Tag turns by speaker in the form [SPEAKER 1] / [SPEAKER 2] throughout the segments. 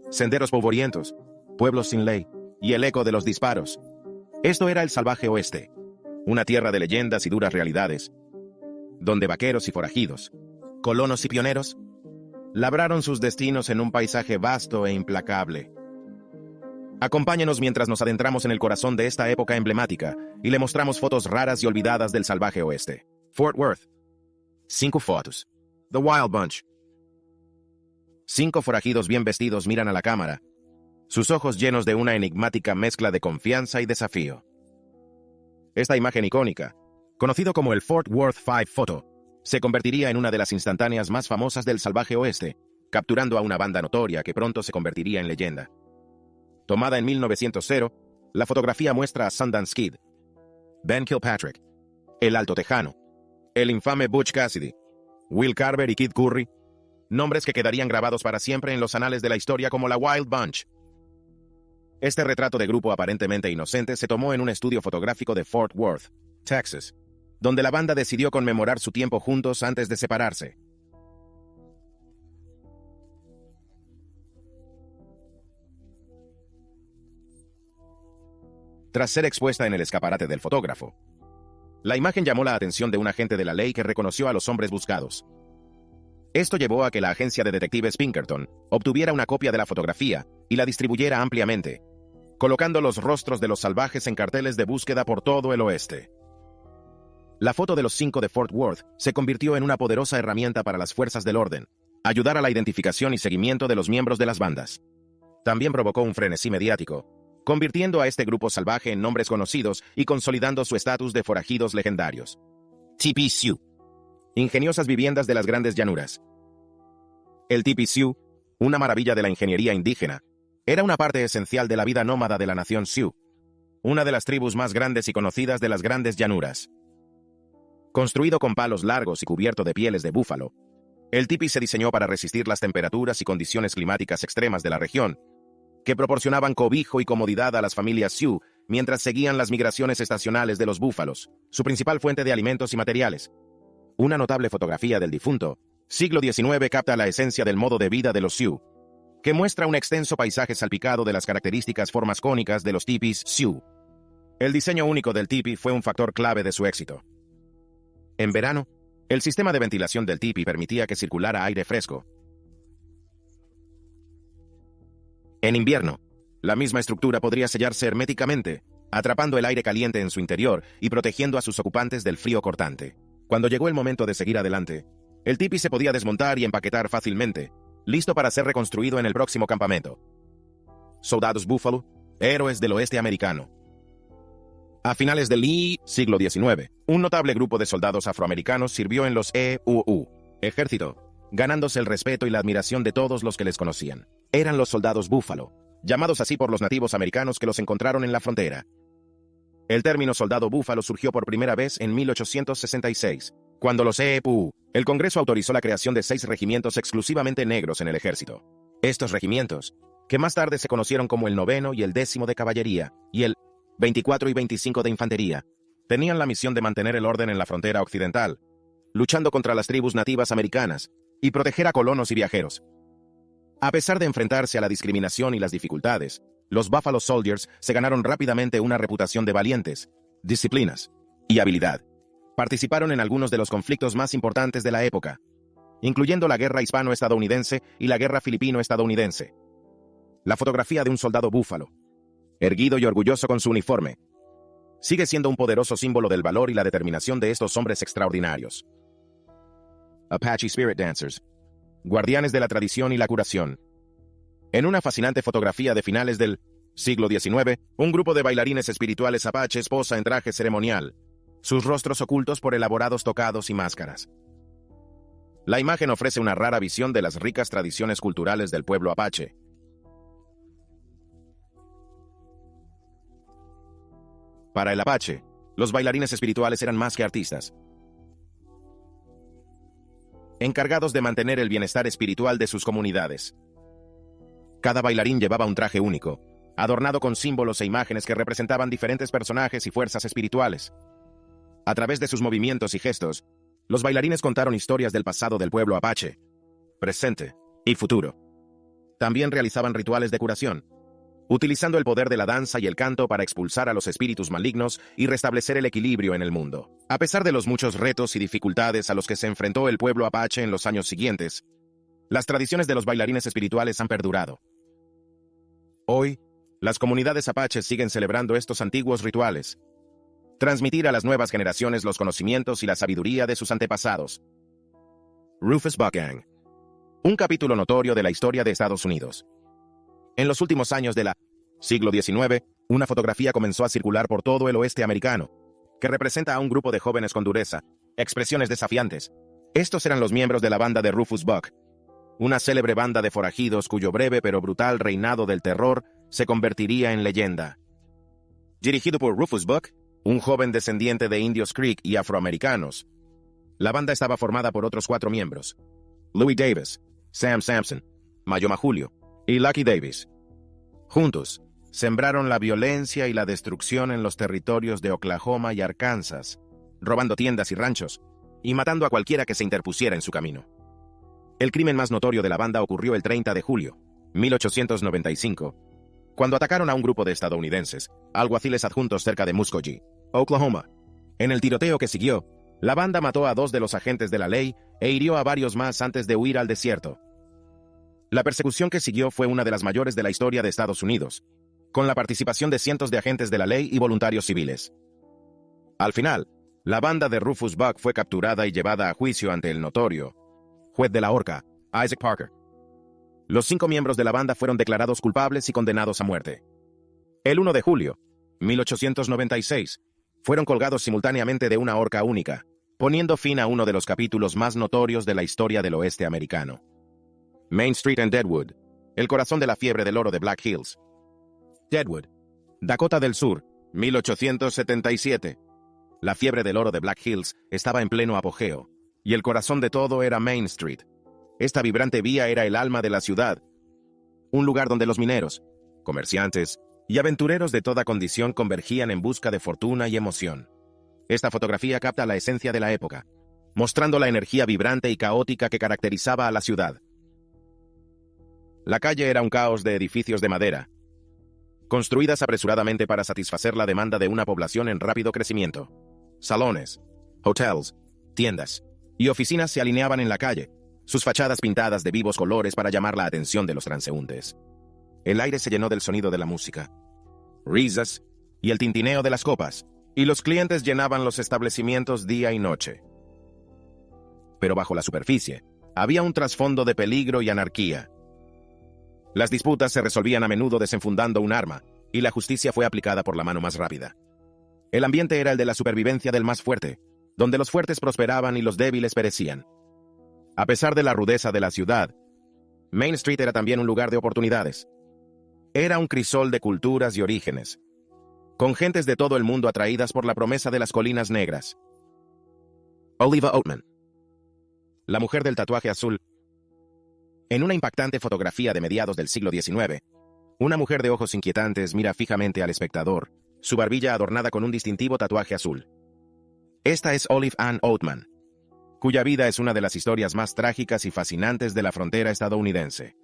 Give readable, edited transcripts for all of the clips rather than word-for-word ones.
[SPEAKER 1] Senderos polvorientos, pueblos sin ley y el eco de los disparos. Esto era el salvaje oeste, una tierra de leyendas y duras realidades, donde vaqueros y forajidos, colonos y pioneros, labraron sus destinos en un paisaje vasto e implacable. Acompáñenos mientras nos adentramos en el corazón de esta época emblemática y le mostramos fotos raras y olvidadas del salvaje oeste. Fort Worth. 5 fotos. The Wild Bunch. 5 forajidos bien vestidos miran a la cámara, sus ojos llenos de una enigmática mezcla de confianza y desafío. Esta imagen icónica, conocido como el Fort Worth 5 Photo, se convertiría en una de las instantáneas más famosas del salvaje oeste, capturando a una banda notoria que pronto se convertiría en leyenda. Tomada en 1900, la fotografía muestra a Sundance Kid, Ben Kilpatrick, el Alto Tejano, el infame Butch Cassidy, Will Carver y Kid Curry, nombres que quedarían grabados para siempre en los anales de la historia como la Wild Bunch. Este retrato de grupo aparentemente inocente se tomó en un estudio fotográfico de Fort Worth, Texas, donde la banda decidió conmemorar su tiempo juntos antes de separarse. Tras ser expuesta en el escaparate del fotógrafo, la imagen llamó la atención de un agente de la ley que reconoció a los hombres buscados. Esto llevó a que la agencia de detectives Pinkerton obtuviera una copia de la fotografía y la distribuyera ampliamente, colocando los rostros de los salvajes en carteles de búsqueda por todo el oeste. La foto de los 5 de Fort Worth se convirtió en una poderosa herramienta para las fuerzas del orden, ayudar a la identificación y seguimiento de los miembros de las bandas. También provocó un frenesí mediático, convirtiendo a este grupo salvaje en nombres conocidos y consolidando su estatus de forajidos legendarios. Teepee Sioux. Ingeniosas viviendas de las grandes llanuras. El Teepee Sioux, una maravilla de la ingeniería indígena, era una parte esencial de la vida nómada de la nación Sioux, una de las tribus más grandes y conocidas de las grandes llanuras. Construido con palos largos y cubierto de pieles de búfalo, el teepee se diseñó para resistir las temperaturas y condiciones climáticas extremas de la región, que proporcionaban cobijo y comodidad a las familias Sioux mientras seguían las migraciones estacionales de los búfalos, su principal fuente de alimentos y materiales. Una notable fotografía del difunto siglo XIX capta la esencia del modo de vida de los Sioux, que muestra un extenso paisaje salpicado de las características formas cónicas de los teepees Sioux. El diseño único del teepee fue un factor clave de su éxito. En verano, el sistema de ventilación del teepee permitía que circulara aire fresco. En invierno, la misma estructura podría sellarse herméticamente, atrapando el aire caliente en su interior y protegiendo a sus ocupantes del frío cortante. Cuando llegó el momento de seguir adelante, el teepee se podía desmontar y empaquetar fácilmente, listo para ser reconstruido en el próximo campamento. Soldados búfalo, héroes del oeste americano. A finales del siglo XIX, un notable grupo de soldados afroamericanos sirvió en los EUU, ejército, ganándose el respeto y la admiración de todos los que les conocían. Eran los soldados búfalo, llamados así por los nativos americanos que los encontraron en la frontera. El término soldado búfalo surgió por primera vez en 1866, cuando los EUU, el Congreso autorizó la creación de 6 regimientos exclusivamente negros en el ejército. Estos regimientos, que más tarde se conocieron como el 9º y el 10º de caballería, y el 24 y 25 de infantería, tenían la misión de mantener el orden en la frontera occidental, luchando contra las tribus nativas americanas y proteger a colonos y viajeros. A pesar de enfrentarse a la discriminación y las dificultades, los Buffalo Soldiers se ganaron rápidamente una reputación de valientes, disciplinas y habilidad. Participaron en algunos de los conflictos más importantes de la época, incluyendo la Guerra Hispano-Estadounidense y la Guerra Filipino-Estadounidense. La fotografía de un soldado búfalo, erguido y orgulloso con su uniforme, sigue siendo un poderoso símbolo del valor y la determinación de estos hombres extraordinarios. Apache Spirit Dancers, guardianes de la tradición y la curación. En una fascinante fotografía de finales del siglo XIX, un grupo de bailarines espirituales apaches posa en traje ceremonial, sus rostros ocultos por elaborados tocados y máscaras. La imagen ofrece una rara visión de las ricas tradiciones culturales del pueblo apache. Para el apache, los bailarines espirituales eran más que artistas, encargados de mantener el bienestar espiritual de sus comunidades. Cada bailarín llevaba un traje único, adornado con símbolos e imágenes que representaban diferentes personajes y fuerzas espirituales. A través de sus movimientos y gestos, los bailarines contaron historias del pasado del pueblo apache, presente y futuro. También realizaban rituales de curación, utilizando el poder de la danza y el canto para expulsar a los espíritus malignos y restablecer el equilibrio en el mundo. A pesar de los muchos retos y dificultades a los que se enfrentó el pueblo apache en los años siguientes, las tradiciones de los bailarines espirituales han perdurado. Hoy, las comunidades apaches siguen celebrando estos antiguos rituales, transmitir a las nuevas generaciones los conocimientos y la sabiduría de sus antepasados. Rufus Buck Gang. Un capítulo notorio de la historia de Estados Unidos. En los últimos años del siglo XIX, una fotografía comenzó a circular por todo el oeste americano, que representa a un grupo de jóvenes con dureza, expresiones desafiantes. Estos eran los miembros de la banda de Rufus Buck, una célebre banda de forajidos cuyo breve pero brutal reinado del terror se convertiría en leyenda. Dirigido por Rufus Buck, un joven descendiente de indios Creek y afroamericanos, la banda estaba formada por otros 4 miembros: Louis Davis, Sam Sampson, Mayoma Julio y Lucky Davis. Juntos, sembraron la violencia y la destrucción en los territorios de Oklahoma y Arkansas, robando tiendas y ranchos, y matando a cualquiera que se interpusiera en su camino. El crimen más notorio de la banda ocurrió el 30 de julio, 1895, cuando atacaron a un grupo de estadounidenses, alguaciles adjuntos cerca de Muskogee, Oklahoma. En el tiroteo que siguió, la banda mató a 2 de los agentes de la ley e hirió a varios más antes de huir al desierto. La persecución que siguió fue una de las mayores de la historia de Estados Unidos, con la participación de cientos de agentes de la ley y voluntarios civiles. Al final, la banda de Rufus Buck fue capturada y llevada a juicio ante el notorio juez de la horca, Isaac Parker. Los 5 miembros de la banda fueron declarados culpables y condenados a muerte. El 1 de julio, 1896, fueron colgados simultáneamente de una horca única, poniendo fin a uno de los capítulos más notorios de la historia del oeste americano. Main Street en Deadwood, el corazón de la fiebre del oro de Black Hills. Deadwood, Dakota del Sur, 1877. La fiebre del oro de Black Hills estaba en pleno apogeo, y el corazón de todo era Main Street. Esta vibrante vía era el alma de la ciudad, un lugar donde los mineros, comerciantes y aventureros de toda condición convergían en busca de fortuna y emoción. Esta fotografía capta la esencia de la época, mostrando la energía vibrante y caótica que caracterizaba a la ciudad. La calle era un caos de edificios de madera, construidas apresuradamente para satisfacer la demanda de una población en rápido crecimiento. Salones, hotels, tiendas y oficinas se alineaban en la calle, sus fachadas pintadas de vivos colores para llamar la atención de los transeúntes. El aire se llenó del sonido de la música, risas y el tintineo de las copas, y los clientes llenaban los establecimientos día y noche. Pero bajo la superficie, había un trasfondo de peligro y anarquía. Las disputas se resolvían a menudo desenfundando un arma, y la justicia fue aplicada por la mano más rápida. El ambiente era el de la supervivencia del más fuerte, donde los fuertes prosperaban y los débiles perecían. A pesar de la rudeza de la ciudad, Main Street era también un lugar de oportunidades. Era un crisol de culturas y orígenes, con gentes de todo el mundo atraídas por la promesa de las colinas negras. Oliva Oatman, la mujer del tatuaje azul. En una impactante fotografía de mediados del siglo XIX, una mujer de ojos inquietantes mira fijamente al espectador, su barbilla adornada con un distintivo tatuaje azul. Esta es Olive Ann Oatman, cuya vida es una de las historias más trágicas y fascinantes de la frontera estadounidense.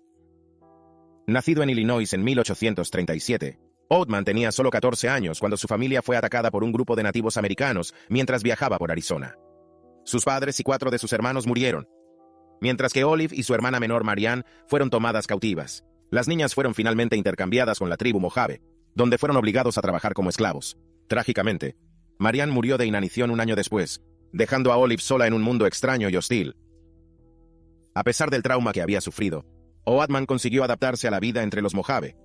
[SPEAKER 1] Nacido en Illinois en 1837, Oatman tenía solo 14 años cuando su familia fue atacada por un grupo de nativos americanos mientras viajaba por Arizona. Sus padres y 4 de sus hermanos murieron, mientras que Olive y su hermana menor Marianne fueron tomadas cautivas. Las niñas fueron finalmente intercambiadas con la tribu Mojave, donde fueron obligados a trabajar como esclavos. Trágicamente, Marianne murió de inanición un año después, dejando a Olive sola en un mundo extraño y hostil. A pesar del trauma que había sufrido, Oatman consiguió adaptarse a la vida entre los Mojave,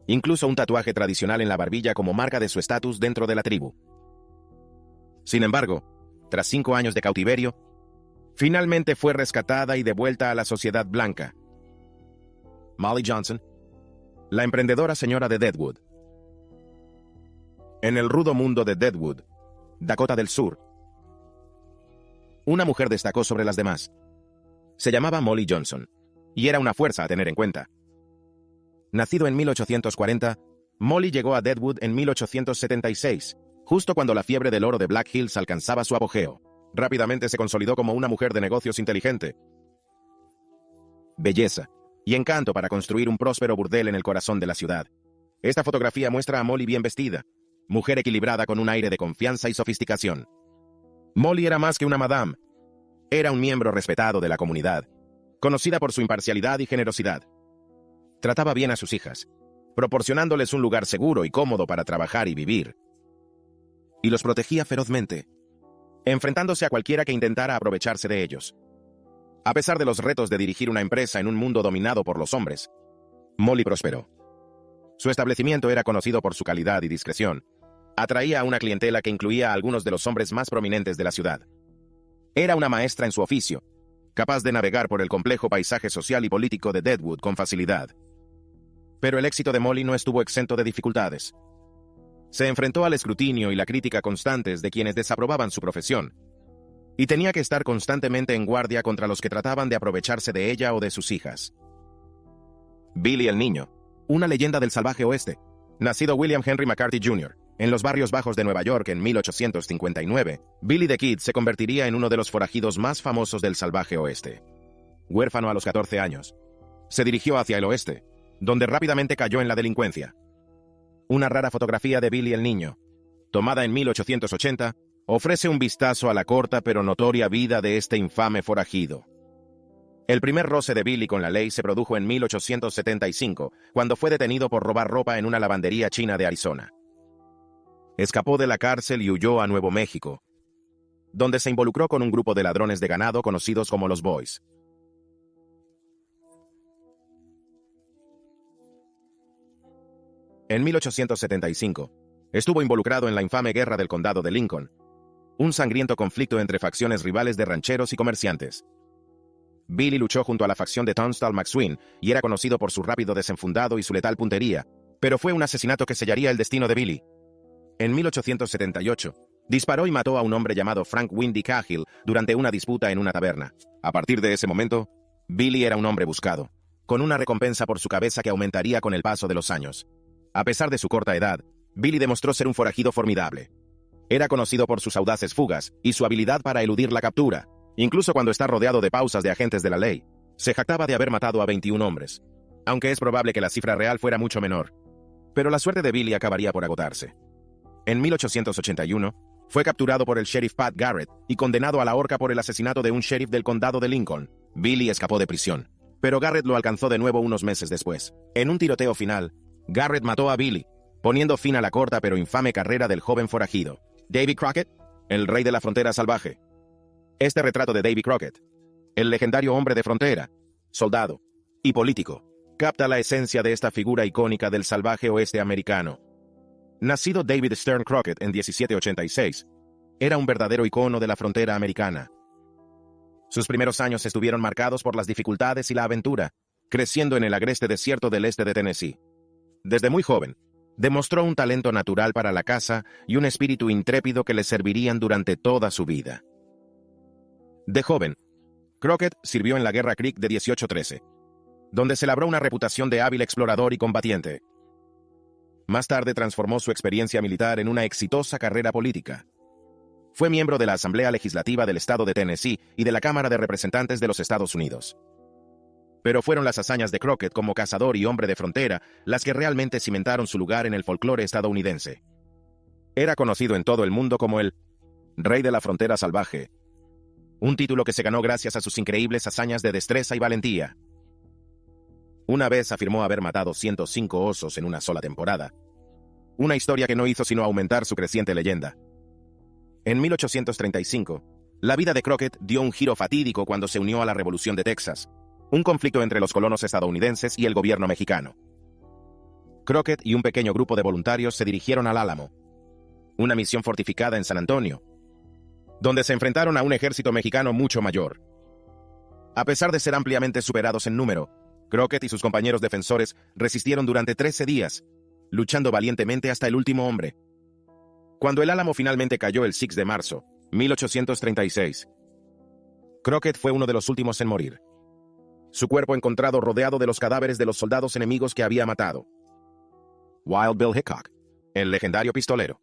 [SPEAKER 1] incluso un tatuaje tradicional en la barbilla como marca de su estatus dentro de la tribu. Sin embargo, tras 5 años de cautiverio, finalmente fue rescatada y devuelta a la sociedad blanca. Molly Johnson, la emprendedora señora de Deadwood. En el rudo mundo de Deadwood, Dakota del Sur, una mujer destacó sobre las demás. Se llamaba Molly Johnson, y era una fuerza a tener en cuenta. Nacido en 1840, Molly llegó a Deadwood en 1876, Justo cuando la fiebre del oro de Black Hills alcanzaba su apogeo, rápidamente se consolidó como una mujer de negocios inteligente, belleza y encanto para construir un próspero burdel en el corazón de la ciudad. Esta fotografía muestra a Molly bien vestida, mujer equilibrada con un aire de confianza y sofisticación. Molly era más que una madame. Era un miembro respetado de la comunidad, conocida por su imparcialidad y generosidad. Trataba bien a sus hijas, proporcionándoles un lugar seguro y cómodo para trabajar y vivir. Y los protegía ferozmente, enfrentándose a cualquiera que intentara aprovecharse de ellos. A pesar de los retos de dirigir una empresa en un mundo dominado por los hombres, Molly prosperó. Su establecimiento era conocido por su calidad y discreción. Atraía a una clientela que incluía a algunos de los hombres más prominentes de la ciudad. Era una maestra en su oficio, capaz de navegar por el complejo paisaje social y político de Deadwood con facilidad. Pero el éxito de Molly no estuvo exento de dificultades. Se enfrentó al escrutinio y la crítica constantes de quienes desaprobaban su profesión, y tenía que estar constantemente en guardia contra los que trataban de aprovecharse de ella o de sus hijas. Billy el Niño, una leyenda del salvaje oeste, nacido William Henry McCarthy Jr., en los barrios bajos de Nueva York en 1859, Billy the Kid se convertiría en uno de los forajidos más famosos del salvaje oeste. Huérfano a los 14 años, se dirigió hacia el oeste, donde rápidamente cayó en la delincuencia. Una rara fotografía de Billy el Niño, tomada en 1880, ofrece un vistazo a la corta pero notoria vida de este infame forajido. El primer roce de Billy con la ley se produjo en 1875, cuando fue detenido por robar ropa en una lavandería china de Arizona. Escapó de la cárcel y huyó a Nuevo México, donde se involucró con un grupo de ladrones de ganado conocidos como los Boys. En 1875, estuvo involucrado en la infame Guerra del Condado de Lincoln, un sangriento conflicto entre facciones rivales de rancheros y comerciantes. Billy luchó junto a la facción de Tunstall McSween y era conocido por su rápido desenfundado y su letal puntería, pero fue un asesinato que sellaría el destino de Billy. En 1878, disparó y mató a un hombre llamado Frank Windy Cahill durante una disputa en una taberna. A partir de ese momento, Billy era un hombre buscado, con una recompensa por su cabeza que aumentaría con el paso de los años. A pesar de su corta edad, Billy demostró ser un forajido formidable. Era conocido por sus audaces fugas y su habilidad para eludir la captura. Incluso cuando está rodeado de pausas de agentes de la ley, se jactaba de haber matado a 21 hombres, aunque es probable que la cifra real fuera mucho menor. Pero la suerte de Billy acabaría por agotarse. En 1881, fue capturado por el sheriff Pat Garrett y condenado a la horca por el asesinato de un sheriff del condado de Lincoln. Billy escapó de prisión, pero Garrett lo alcanzó de nuevo unos meses después. En un tiroteo final, Garrett mató a Billy, poniendo fin a la corta pero infame carrera del joven forajido. Davy Crockett, el rey de la frontera salvaje. Este retrato de Davy Crockett, el legendario hombre de frontera, soldado y político, capta la esencia de esta figura icónica del salvaje oeste americano. Nacido David Stern Crockett en 1786, era un verdadero icono de la frontera americana. Sus primeros años estuvieron marcados por las dificultades y la aventura, creciendo en el agreste desierto del este de Tennessee. Desde muy joven, demostró un talento natural para la caza y un espíritu intrépido que le servirían durante toda su vida. De joven, Crockett sirvió en la Guerra Creek de 1813, donde se labró una reputación de hábil explorador y combatiente. Más tarde transformó su experiencia militar en una exitosa carrera política. Fue miembro de la Asamblea Legislativa del Estado de Tennessee y de la Cámara de Representantes de los Estados Unidos. Pero fueron las hazañas de Crockett como cazador y hombre de frontera las que realmente cimentaron su lugar en el folclore estadounidense. Era conocido en todo el mundo como el Rey de la Frontera Salvaje, un título que se ganó gracias a sus increíbles hazañas de destreza y valentía. Una vez afirmó haber matado 105 osos en una sola temporada, una historia que no hizo sino aumentar su creciente leyenda. En 1835, la vida de Crockett dio un giro fatídico cuando se unió a la Revolución de Texas, un conflicto entre los colonos estadounidenses y el gobierno mexicano. Crockett y un pequeño grupo de voluntarios se dirigieron al Álamo, una misión fortificada en San Antonio, donde se enfrentaron a un ejército mexicano mucho mayor. A pesar de ser ampliamente superados en número, Crockett y sus compañeros defensores resistieron durante 13 días, luchando valientemente hasta el último hombre. Cuando el Álamo finalmente cayó el 6 de marzo, 1836, Crockett fue uno de los últimos en morir. Su cuerpo encontrado rodeado de los cadáveres de los soldados enemigos que había matado. Wild Bill Hickok, el legendario pistolero.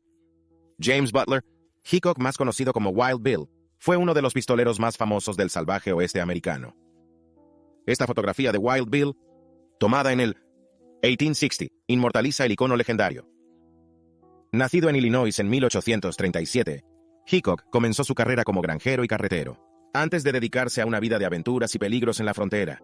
[SPEAKER 1] James Butler, Hickok, más conocido como Wild Bill, fue uno de los pistoleros más famosos del salvaje oeste americano. Esta fotografía de Wild Bill, tomada en el 1860, inmortaliza el icono legendario. Nacido en Illinois en 1837, Hickok comenzó su carrera como granjero y carretero, antes de dedicarse a una vida de aventuras y peligros en la frontera.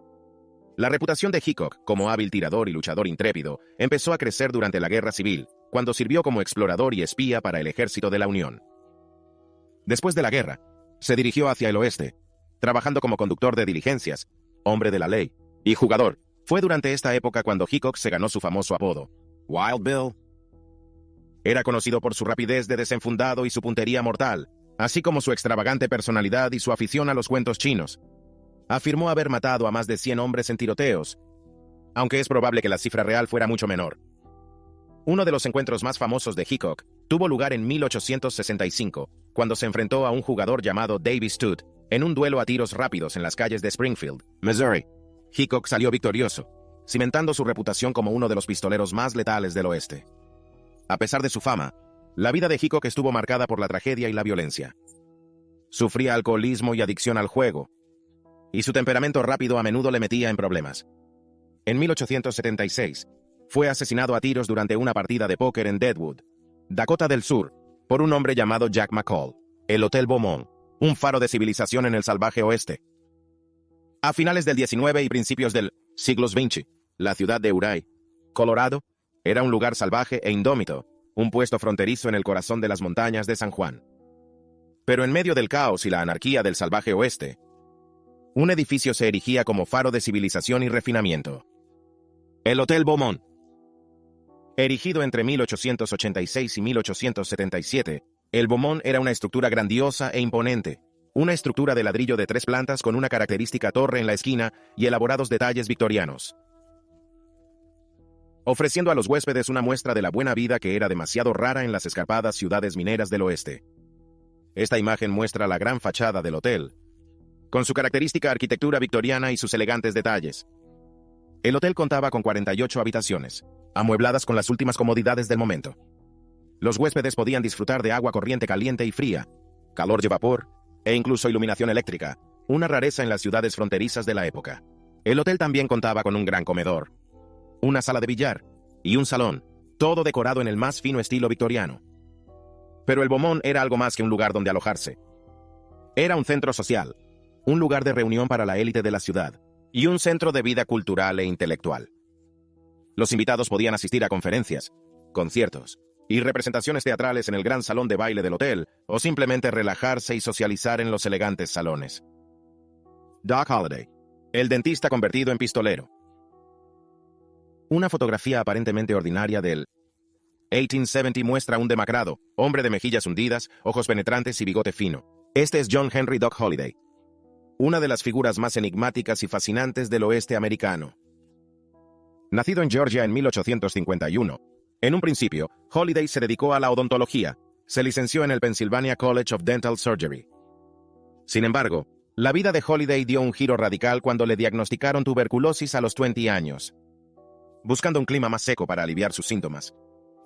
[SPEAKER 1] La reputación de Hickok como hábil tirador y luchador intrépido empezó a crecer durante la Guerra Civil, cuando sirvió como explorador y espía para el ejército de la Unión. Después de la guerra, se dirigió hacia el oeste, trabajando como conductor de diligencias, hombre de la ley y jugador. Fue durante esta época cuando Hickok se ganó su famoso apodo, Wild Bill. Era conocido por su rapidez de desenfundado y su puntería mortal, así como su extravagante personalidad y su afición a los cuentos chinos. Afirmó haber matado a más de 100 hombres en tiroteos, aunque es probable que la cifra real fuera mucho menor. Uno de los encuentros más famosos de Hickok tuvo lugar en 1865, cuando se enfrentó a un jugador llamado Davis Todd en un duelo a tiros rápidos en las calles de Springfield, Missouri. Hickok salió victorioso, cimentando su reputación como uno de los pistoleros más letales del oeste. A pesar de su fama, la vida de Hickok estuvo marcada por la tragedia y la violencia. Sufría alcoholismo y adicción al juego, y su temperamento rápido a menudo le metía en problemas. En 1876, fue asesinado a tiros durante una partida de póker en Deadwood, Dakota del Sur, por un hombre llamado Jack McCall, el Hotel Beaumont, un faro de civilización en el salvaje oeste. A finales del XIX y principios del siglo XX, la ciudad de Ouray, Colorado, era un lugar salvaje e indómito, un puesto fronterizo en el corazón de las montañas de San Juan. Pero en medio del caos y la anarquía del salvaje oeste, un edificio se erigía como faro de civilización y refinamiento. El Hotel Beaumont. Erigido entre 1886 y 1877, el Beaumont era una estructura grandiosa e imponente, una estructura de ladrillo de 3 plantas con una característica torre en la esquina y elaborados detalles victorianos, ofreciendo a los huéspedes una muestra de la buena vida que era demasiado rara en las escarpadas ciudades mineras del oeste. Esta imagen muestra la gran fachada del hotel, con su característica arquitectura victoriana y sus elegantes detalles. El hotel contaba con 48 habitaciones, amuebladas con las últimas comodidades del momento. Los huéspedes podían disfrutar de agua corriente caliente y fría, calor de vapor, e incluso iluminación eléctrica, una rareza en las ciudades fronterizas de la época. El hotel también contaba con un gran comedor, una sala de billar y un salón, todo decorado en el más fino estilo victoriano. Pero el Beaumont era algo más que un lugar donde alojarse. Era un centro social, un lugar de reunión para la élite de la ciudad, y un centro de vida cultural e intelectual. Los invitados podían asistir a conferencias, conciertos y representaciones teatrales en el gran salón de baile del hotel, o simplemente relajarse y socializar en los elegantes salones. Doc Holliday, el dentista convertido en pistolero. Una fotografía aparentemente ordinaria del 1870 muestra a un demacrado, hombre de mejillas hundidas, ojos penetrantes y bigote fino. Este es John Henry Doc Holliday, una de las figuras más enigmáticas y fascinantes del oeste americano. Nacido en Georgia en 1851, en un principio, Holliday se dedicó a la odontología. Se licenció en el Pennsylvania College of Dental Surgery. Sin embargo, la vida de Holliday dio un giro radical cuando le diagnosticaron tuberculosis a los 20 años. Buscando un clima más seco para aliviar sus síntomas,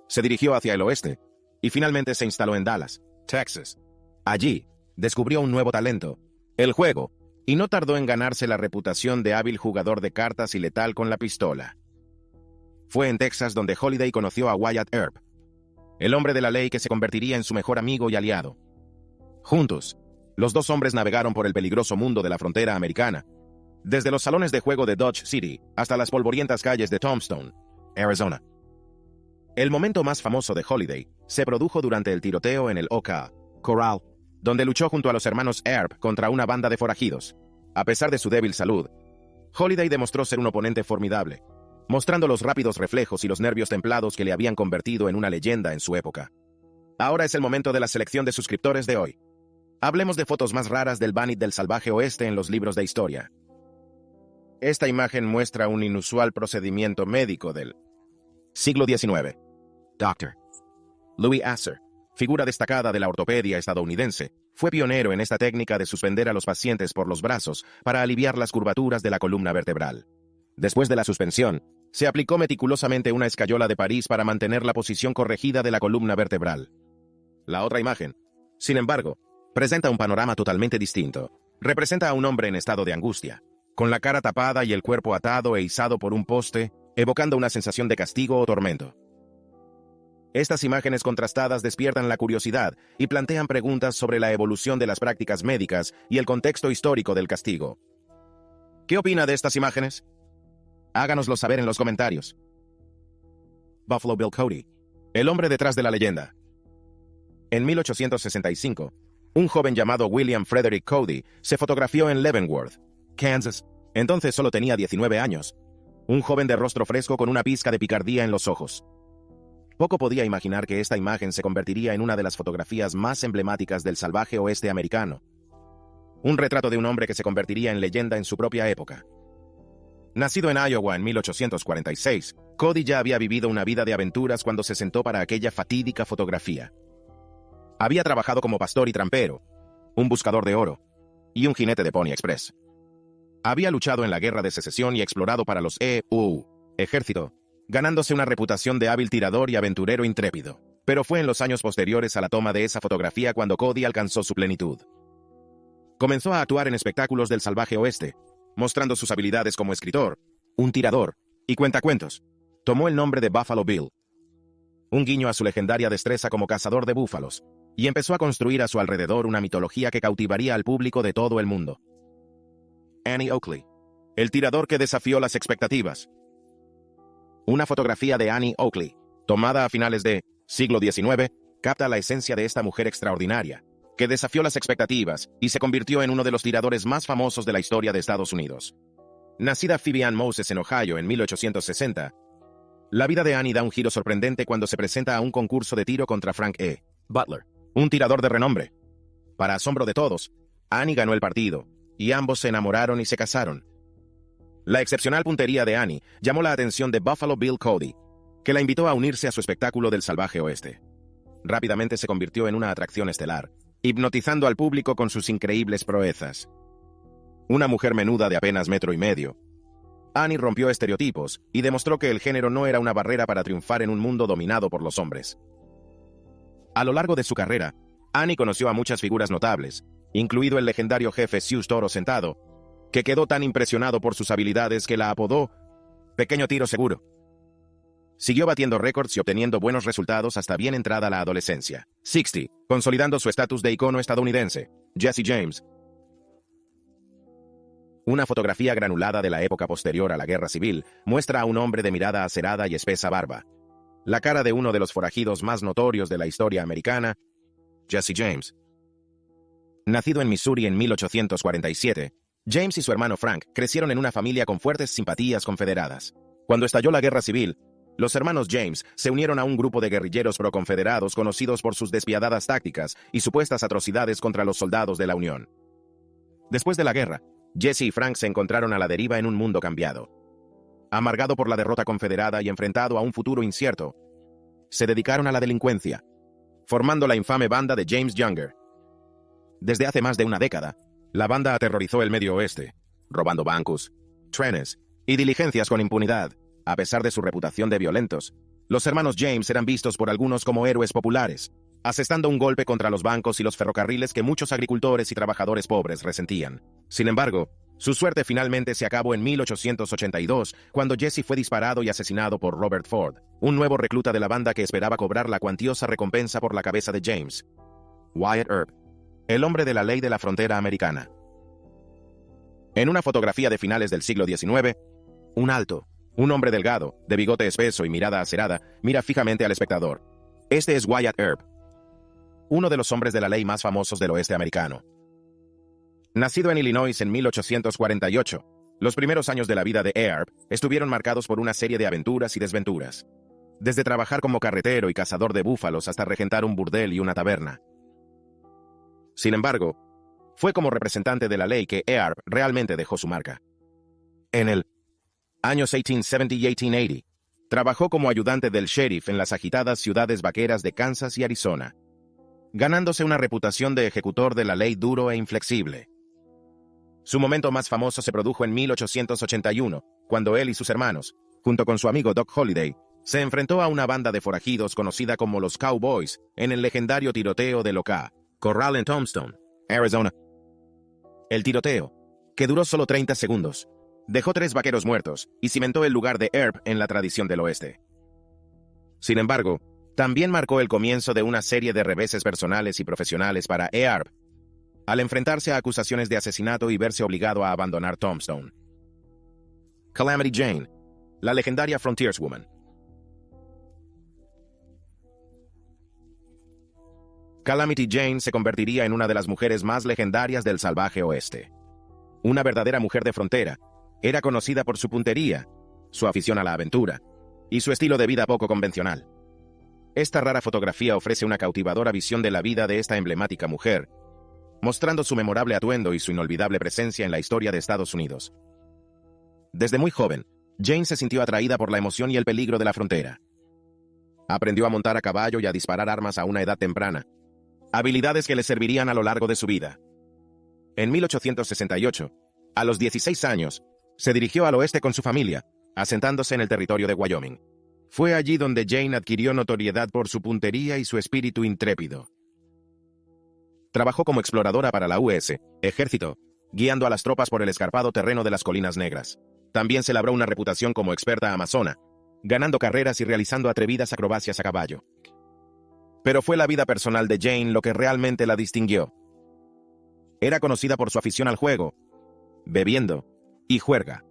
[SPEAKER 1] se dirigió hacia el oeste y finalmente se instaló en Dallas, Texas. Allí, descubrió un nuevo talento, el juego, y no tardó en ganarse la reputación de hábil jugador de cartas y letal con la pistola. Fue en Texas donde Holliday conoció a Wyatt Earp, el hombre de la ley que se convertiría en su mejor amigo y aliado. Juntos, los dos hombres navegaron por el peligroso mundo de la frontera americana, desde los salones de juego de Dodge City hasta las polvorientas calles de Tombstone, Arizona. El momento más famoso de Holliday se produjo durante el tiroteo en el OK Corral, donde luchó junto a los hermanos Earp contra una banda de forajidos. A pesar de su débil salud, Holliday demostró ser un oponente formidable, mostrando los rápidos reflejos y los nervios templados que le habían convertido en una leyenda en su época. Ahora es el momento de la selección de suscriptores de hoy. Hablemos de fotos más raras del Bandit del salvaje oeste en los libros de historia. Esta imagen muestra un inusual procedimiento médico del siglo XIX. Dr. Louis Asser, figura destacada de la ortopedia estadounidense, fue pionero en esta técnica de suspender a los pacientes por los brazos para aliviar las curvaturas de la columna vertebral. Después de la suspensión, se aplicó meticulosamente una escayola de París para mantener la posición corregida de la columna vertebral. La otra imagen, sin embargo, presenta un panorama totalmente distinto. Representa a un hombre en estado de angustia, con la cara tapada y el cuerpo atado e izado por un poste, evocando una sensación de castigo o tormento. Estas imágenes contrastadas despiertan la curiosidad y plantean preguntas sobre la evolución de las prácticas médicas y el contexto histórico del castigo. ¿Qué opina de estas imágenes? Háganoslo saber en los comentarios. Buffalo Bill Cody, el hombre detrás de la leyenda. En 1865, un joven llamado William Frederick Cody se fotografió en Leavenworth, Kansas. Entonces solo tenía 19 años. Un joven de rostro fresco con una pizca de picardía en los ojos. Poco podía imaginar que esta imagen se convertiría en una de las fotografías más emblemáticas del salvaje oeste americano. Un retrato de un hombre que se convertiría en leyenda en su propia época. Nacido en Iowa en 1846, Cody ya había vivido una vida de aventuras cuando se sentó para aquella fatídica fotografía. Había trabajado como pastor y trampero, un buscador de oro y un jinete de Pony Express. Había luchado en la Guerra de Secesión y explorado para los ejército, ganándose una reputación de hábil tirador y aventurero intrépido. Pero fue en los años posteriores a la toma de esa fotografía cuando Cody alcanzó su plenitud. Comenzó a actuar en espectáculos del salvaje oeste, mostrando sus habilidades como escritor, un tirador y cuentacuentos. Tomó el nombre de Buffalo Bill, un guiño a su legendaria destreza como cazador de búfalos, y empezó a construir a su alrededor una mitología que cautivaría al público de todo el mundo. Annie Oakley, el tirador que desafió las expectativas. Una fotografía de Annie Oakley, tomada a finales del siglo XIX, capta la esencia de esta mujer extraordinaria, que desafió las expectativas y se convirtió en uno de los tiradores más famosos de la historia de Estados Unidos. Nacida Phoebe Ann Moses en Ohio en 1860, la vida de Annie da un giro sorprendente cuando se presenta a un concurso de tiro contra Frank E. Butler, un tirador de renombre. Para asombro de todos, Annie ganó el partido, y ambos se enamoraron y se casaron. La excepcional puntería de Annie llamó la atención de Buffalo Bill Cody, que la invitó a unirse a su espectáculo del salvaje oeste. Rápidamente se convirtió en una atracción estelar, hipnotizando al público con sus increíbles proezas. Una mujer menuda de apenas 1,5 metros, Annie rompió estereotipos y demostró que el género no era una barrera para triunfar en un mundo dominado por los hombres. A lo largo de su carrera, Annie conoció a muchas figuras notables, incluido el legendario jefe Zeus Toro Sentado, que quedó tan impresionado por sus habilidades que la apodó Pequeño Tiro Seguro. Siguió batiendo récords y obteniendo buenos resultados hasta bien entrada la adolescencia. 60, consolidando su estatus de icono estadounidense. Jesse James. Una fotografía granulada de la época posterior a la Guerra Civil muestra a un hombre de mirada acerada y espesa barba. La cara de uno de los forajidos más notorios de la historia americana, Jesse James. Nacido en Missouri en 1847, James y su hermano Frank crecieron en una familia con fuertes simpatías confederadas. Cuando estalló la Guerra Civil, los hermanos James se unieron a un grupo de guerrilleros proconfederados conocidos por sus despiadadas tácticas y supuestas atrocidades contra los soldados de la Unión. Después de la guerra, Jesse y Frank se encontraron a la deriva en un mundo cambiado. Amargado por la derrota confederada y enfrentado a un futuro incierto, se dedicaron a la delincuencia, formando la infame banda de James Younger. Desde hace más de una década, la banda aterrorizó el Medio Oeste, robando bancos, trenes y diligencias con impunidad. A pesar de su reputación de violentos, los hermanos James eran vistos por algunos como héroes populares, asestando un golpe contra los bancos y los ferrocarriles que muchos agricultores y trabajadores pobres resentían. Sin embargo, su suerte finalmente se acabó en 1882, cuando Jesse fue disparado y asesinado por Robert Ford, un nuevo recluta de la banda que esperaba cobrar la cuantiosa recompensa por la cabeza de James. Wyatt Earp, el hombre de la ley de la frontera americana. En una fotografía de finales del siglo XIX, un hombre delgado, de bigote espeso y mirada acerada, mira fijamente al espectador. Este es Wyatt Earp, uno de los hombres de la ley más famosos del oeste americano. Nacido en Illinois en 1848, los primeros años de la vida de Earp estuvieron marcados por una serie de aventuras y desventuras. Desde trabajar como carretero y cazador de búfalos hasta regentar un burdel y una taberna. Sin embargo, fue como representante de la ley que Earp realmente dejó su marca. En el años 1870 y 1880, trabajó como ayudante del sheriff en las agitadas ciudades vaqueras de Kansas y Arizona, ganándose una reputación de ejecutor de la ley duro e inflexible. Su momento más famoso se produjo en 1881, cuando él y sus hermanos, junto con su amigo Doc Holliday, Se enfrentó a una banda de forajidos conocida como los Cowboys en el legendario tiroteo de Loca, Corral en Tombstone, Arizona. El tiroteo, que duró solo 30 segundos, dejó 3 vaqueros muertos y cimentó el lugar de Earp en la tradición del oeste. Sin embargo, también marcó el comienzo de una serie de reveses personales y profesionales para Earp, al enfrentarse a acusaciones de asesinato y verse obligado a abandonar Tombstone. Calamity Jane, la legendaria frontierswoman. Calamity Jane se convertiría en una de las mujeres más legendarias del salvaje oeste. Una verdadera mujer de frontera, era conocida por su puntería, su afición a la aventura y su estilo de vida poco convencional. Esta rara fotografía ofrece una cautivadora visión de la vida de esta emblemática mujer, mostrando su memorable atuendo y su inolvidable presencia en la historia de Estados Unidos. Desde muy joven, Jane se sintió atraída por la emoción y el peligro de la frontera. Aprendió a montar a caballo y a disparar armas a una edad temprana, habilidades que le servirían a lo largo de su vida. En 1868, a los 16 años, se dirigió al oeste con su familia, asentándose en el territorio de Wyoming. Fue allí donde Jane adquirió notoriedad por su puntería y su espíritu intrépido. Trabajó como exploradora para la U.S. Ejército, guiando a las tropas por el escarpado terreno de las Colinas Negras. También se labró una reputación como experta amazona, ganando carreras y realizando atrevidas acrobacias a caballo. Pero fue la vida personal de Jane lo que realmente la distinguió. Era conocida por su afición al juego, bebiendo y juerga,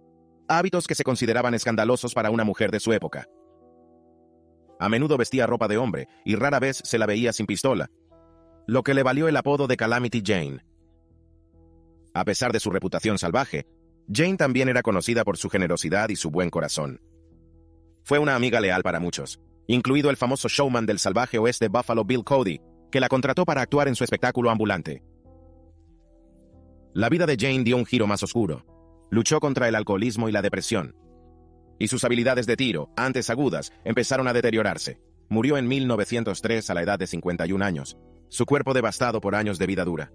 [SPEAKER 1] hábitos que se consideraban escandalosos para una mujer de su época. A menudo vestía ropa de hombre y rara vez se la veía sin pistola, lo que le valió el apodo de Calamity Jane. A pesar de su reputación salvaje, Jane también era conocida por su generosidad y su buen corazón. Fue una amiga leal para muchos, incluido el famoso showman del salvaje oeste Buffalo Bill Cody, que la contrató para actuar en su espectáculo ambulante. La vida de Jane dio un giro más oscuro. Luchó contra el alcoholismo y la depresión, y sus habilidades de tiro, antes agudas, empezaron a deteriorarse. Murió en 1903 a la edad de 51 años, su cuerpo devastado por años de vida dura.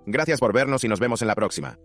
[SPEAKER 1] Gracias por vernos y nos vemos en la próxima.